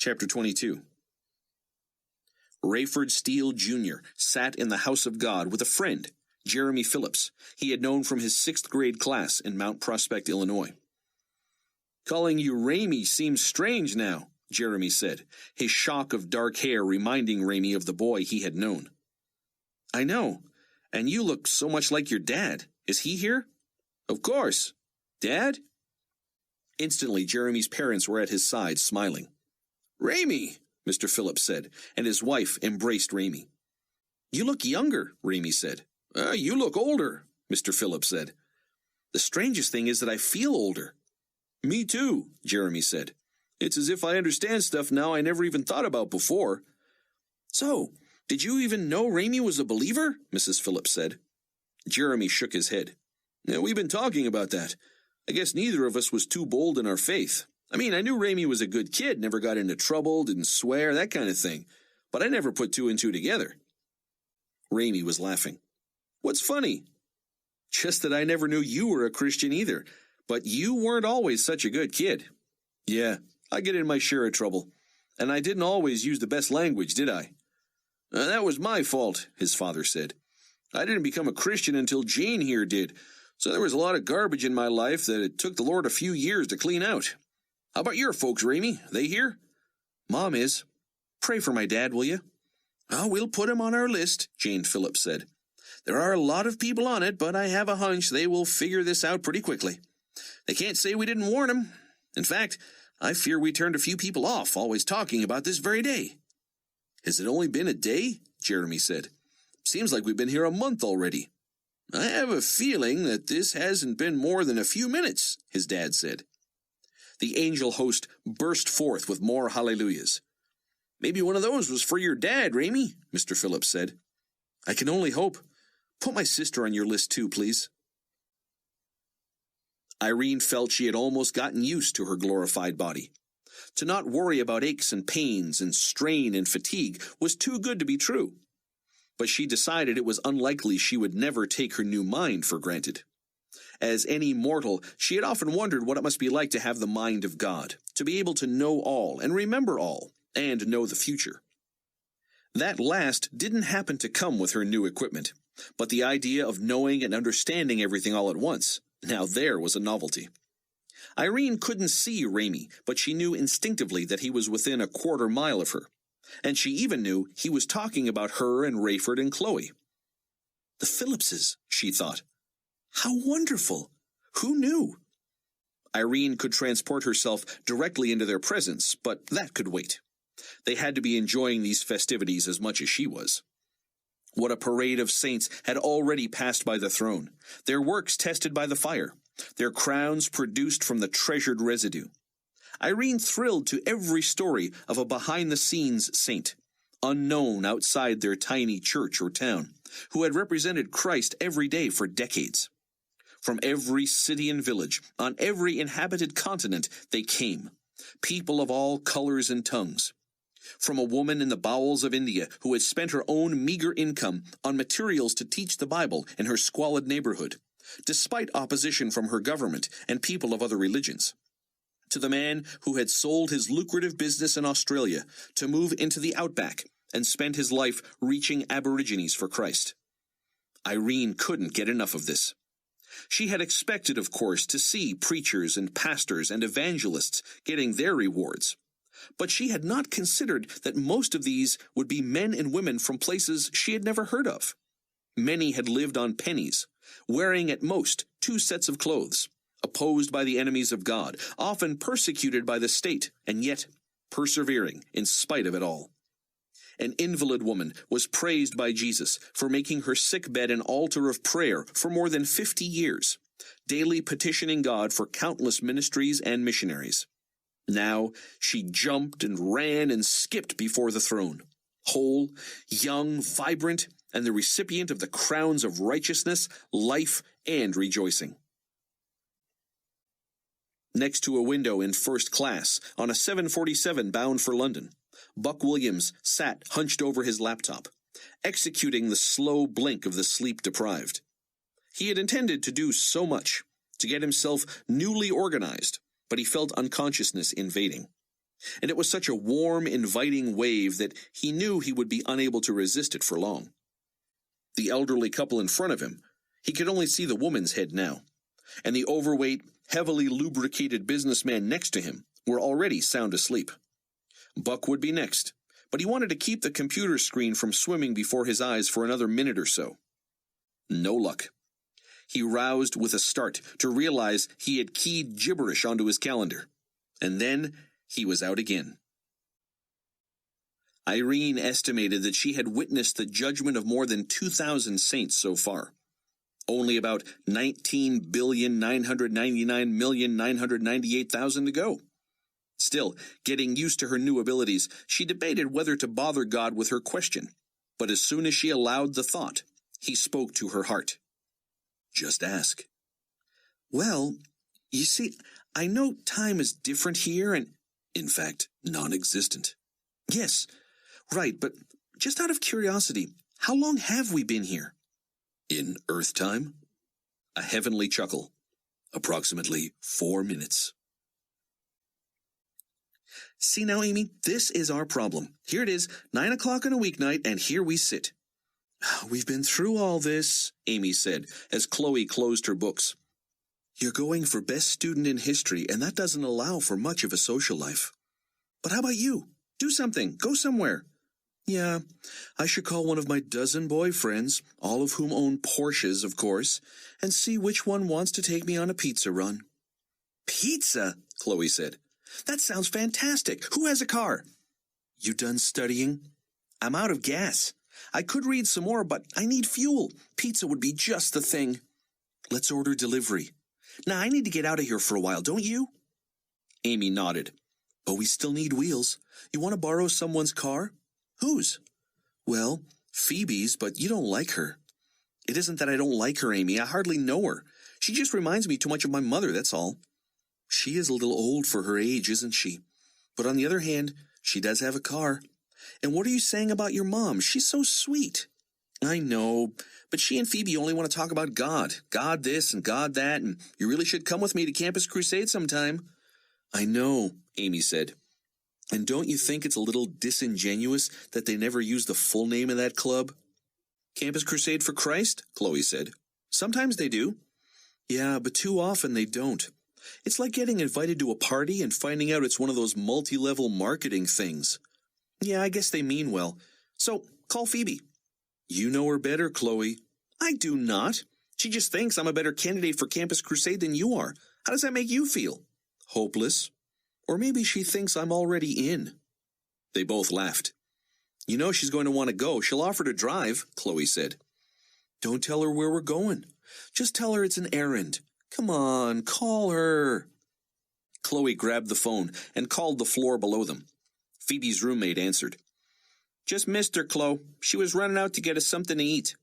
Chapter 22. Rayford Steele, Jr. sat in the house of God with a friend, Jeremy Phillips, he had known from his 6th grade class in Mount Prospect, Illinois. "Calling you Ramey seems strange now," Jeremy said, his shock of dark hair reminding Ramey of the boy he had known. "I know, and you look so much like your dad. Is he here?" "Of course. Dad?" Instantly, Jeremy's parents were at his side, smiling. "Ramey," Mr. Phillips said, and his wife embraced Ramey. "You look younger," Ramey said. "You look older," Mr. Phillips said. "The strangest thing is that I feel older." "Me too," Jeremy said. "It's as if I understand stuff now I never even thought about before." "So, did you even know Ramey was a believer?" Mrs. Phillips said. Jeremy shook his head. "Yeah, we've been talking about that. I guess neither of us was too bold in our faith. I mean, I knew Ramey was a good kid, never got into trouble, didn't swear, that kind of thing. But I never put 2 and 2 together." Ramey was laughing. "What's funny?" "Just that I never knew you were a Christian either. But you weren't always such a good kid." "Yeah, I get in my share of trouble. And I didn't always use the best language, did I?" "That was my fault," his father said. "I didn't become a Christian until Jane here did. So there was a lot of garbage in my life that it took the Lord a few years to clean out. How about your folks, Ramey? They here?" "Mom is. Pray for my dad, will you?" "Oh, we'll put him on our list," Jane Phillips said. "There are a lot of people on it, but I have a hunch they will figure this out pretty quickly. They can't say we didn't warn them. In fact, I fear we turned a few people off, always talking about this very day." "Has it only been a day?" Jeremy said. "Seems like we've been here a month already." "I have a feeling that this hasn't been more than a few minutes," his dad said. The angel host burst forth with more hallelujahs. "Maybe one of those was for your dad, Ramey," Mr. Phillips said. "I can only hope. Put my sister on your list too, please." Irene felt she had almost gotten used to her glorified body. To not worry about aches and pains and strain and fatigue was too good to be true. But she decided it was unlikely she would never take her new mind for granted. As any mortal, she had often wondered what it must be like to have the mind of God, to be able to know all and remember all, and know the future. That last didn't happen to come with her new equipment, but the idea of knowing and understanding everything all at once, now there was a novelty. Irene couldn't see Ramey, but she knew instinctively that he was within a quarter mile of her, and she even knew he was talking about her and Rayford and Chloe. The Phillipses, she thought. How wonderful! Who knew? Irene could transport herself directly into their presence, but that could wait. They had to be enjoying these festivities as much as she was. What a parade of saints had already passed by the throne, their works tested by the fire, their crowns produced from the treasured residue. Irene thrilled to every story of a behind-the-scenes saint, unknown outside their tiny church or town, who had represented Christ every day for decades. From every city and village, on every inhabited continent, they came, people of all colors and tongues. From a woman in the bowels of India who had spent her own meager income on materials to teach the Bible in her squalid neighborhood, despite opposition from her government and people of other religions. To the man who had sold his lucrative business in Australia to move into the outback and spend his life reaching Aborigines for Christ. Irene couldn't get enough of this. She had expected, of course, to see preachers and pastors and evangelists getting their rewards. But she had not considered that most of these would be men and women from places she had never heard of. Many had lived on pennies, wearing at most 2 sets of clothes, opposed by the enemies of God, often persecuted by the state, and yet persevering in spite of it all. An invalid woman was praised by Jesus for making her sickbed an altar of prayer for more than 50 years, daily petitioning God for countless ministries and missionaries. Now she jumped and ran and skipped before the throne, whole, young, vibrant, and the recipient of the crowns of righteousness, life, and rejoicing. Next to a window in first class, on a 747 bound for London, Buck Williams sat hunched over his laptop, executing the slow blink of the sleep-deprived. He had intended to do so much, to get himself newly organized, but he felt unconsciousness invading. And it was such a warm, inviting wave that he knew he would be unable to resist it for long. The elderly couple in front of him, he could only see the woman's head now, and the overweight, heavily lubricated businessman next to him were already sound asleep. Buck would be next, but he wanted to keep the computer screen from swimming before his eyes for another minute or so. No luck. He roused with a start to realize he had keyed gibberish onto his calendar, and then he was out again. Irene estimated that she had witnessed the judgment of more than 2,000 saints so far. Only about 19,999,998,000 to go. Still, getting used to her new abilities, she debated whether to bother God with her question. But as soon as she allowed the thought, he spoke to her heart. Just ask. Well, you see, I know time is different here and, in fact, non-existent. Yes, right, but just out of curiosity, how long have we been here? In Earth time? A heavenly chuckle. Approximately 4 minutes. See now, Amy, this is our problem. Here it is, 9 o'clock on a weeknight, and here we sit. We've been through all this, Amy said, as Chloe closed her books. You're going for best student in history, and that doesn't allow for much of a social life. But how about you? Do something. Go somewhere. Yeah, I should call one of my dozen boyfriends, all of whom own Porsches, of course, and see which one wants to take me on a pizza run. Pizza? Chloe said. That sounds fantastic. Who has a car? You done studying? I'm out of gas. I could read some more, but I need fuel. Pizza would be just the thing. Let's order delivery. Now, I need to get out of here for a while, don't you? Amy nodded. But we still need wheels. You want to borrow someone's car? Whose? Well, Phoebe's, but you don't like her. It isn't that I don't like her, Amy. I hardly know her. She just reminds me too much of my mother, that's all. She is a little old for her age, isn't she? But on the other hand, she does have a car. And what are you saying about your mom? She's so sweet. I know, but she and Phoebe only want to talk about God. God this and God that, and you really should come with me to Campus Crusade sometime. I know, Amy said. And don't you think it's a little disingenuous that they never use the full name of that club? Campus Crusade for Christ? Chloe said. Sometimes they do. Yeah, but too often they don't. It's like getting invited to a party and finding out it's one of those multi-level marketing things. Yeah, I guess they mean well. So, call Phoebe. You know her better, Chloe. I do not. She just thinks I'm a better candidate for Campus Crusade than you are. How does that make you feel? Hopeless. Or maybe she thinks I'm already in. They both laughed. You know she's going to want to go. She'll offer to drive, Chloe said. Don't tell her where we're going. Just tell her it's an errand. Come on, call her. Chloe grabbed the phone and called the floor below them. Phoebe's roommate answered. Just missed her, Chloe. She was running out to get us something to eat.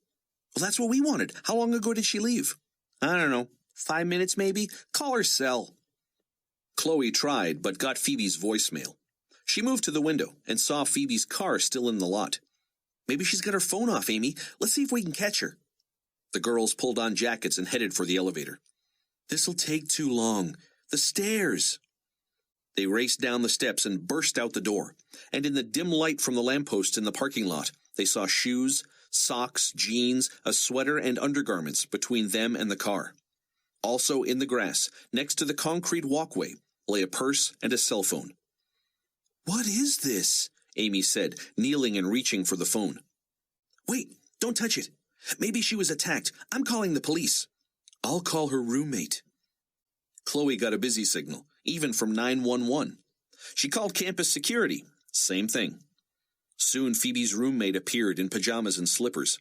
Well, that's what we wanted. How long ago did she leave? I don't know. 5 minutes, maybe? Call her cell. Chloe tried, but got Phoebe's voicemail. She moved to the window and saw Phoebe's car still in the lot. Maybe she's got her phone off, Amy. Let's see if we can catch her. The girls pulled on jackets and headed for the elevator. This'll take too long. The stairs. They raced down the steps and burst out the door, and in the dim light from the lampposts in the parking lot, they saw shoes, socks, jeans, a sweater, and undergarments between them and the car. Also in the grass, next to the concrete walkway, lay a purse and a cell phone. What is this? Amy said, kneeling and reaching for the phone. Wait, don't touch it. Maybe she was attacked. I'm calling the police. I'll call her roommate. Chloe got a busy signal, even from 911. She called campus security. Same thing. Soon Phoebe's roommate appeared in pajamas and slippers.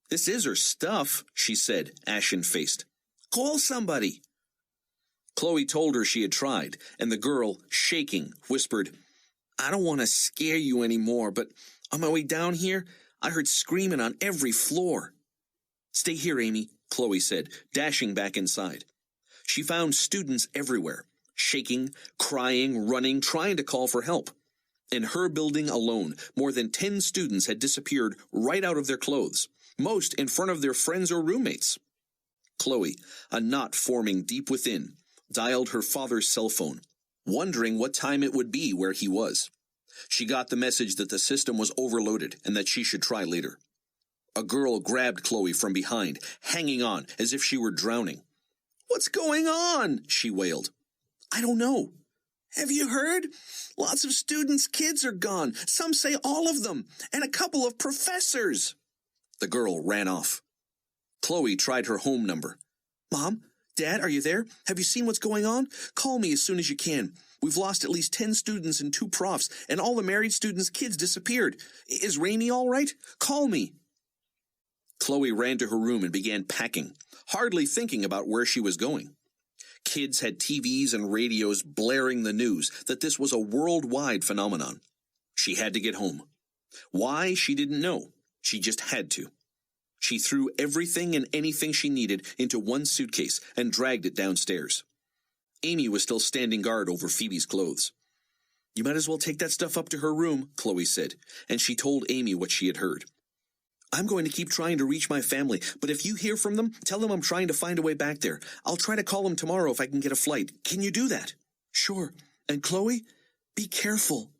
This is her stuff, she said, ashen-faced. Call somebody. Chloe told her she had tried, and the girl, shaking, whispered, I don't want to scare you anymore, but on my way down here, I heard screaming on every floor. Stay here, Amy, Chloe said, dashing back inside. She found students everywhere, shaking, crying, running, trying to call for help. In her building alone, more than 10 students had disappeared right out of their clothes, most in front of their friends or roommates. Chloe, a knot forming deep within, dialed her father's cell phone. wondering what time it would be where he was. She got the message that the system was overloaded and that she should try later. A girl grabbed Chloe from behind, hanging on as if she were drowning. "What's going on?" she wailed. "I don't know." "Have you heard? Lots of students' kids are gone. Some say all of them, and a couple of professors." The girl ran off. Chloe tried her home number. "Mom? Dad, are you there? Have you seen what's going on? Call me as soon as you can. We've lost at least 10 students and 2 profs, and all the married students' kids disappeared. Is Rainey all right? Call me." Chloe ran to her room and began packing, hardly thinking about where she was going. Kids had TVs and radios blaring the news that this was a worldwide phenomenon. She had to get home. Why, she didn't know. She just had to. She threw everything and anything she needed into one suitcase and dragged it downstairs. Amy was still standing guard over Phoebe's clothes. "You might as well take that stuff up to her room," Chloe said, and she told Amy what she had heard. "I'm going to keep trying to reach my family, but if you hear from them, tell them I'm trying to find a way back there. I'll try to call them tomorrow if I can get a flight. Can you do that?" "Sure. And Chloe, be careful."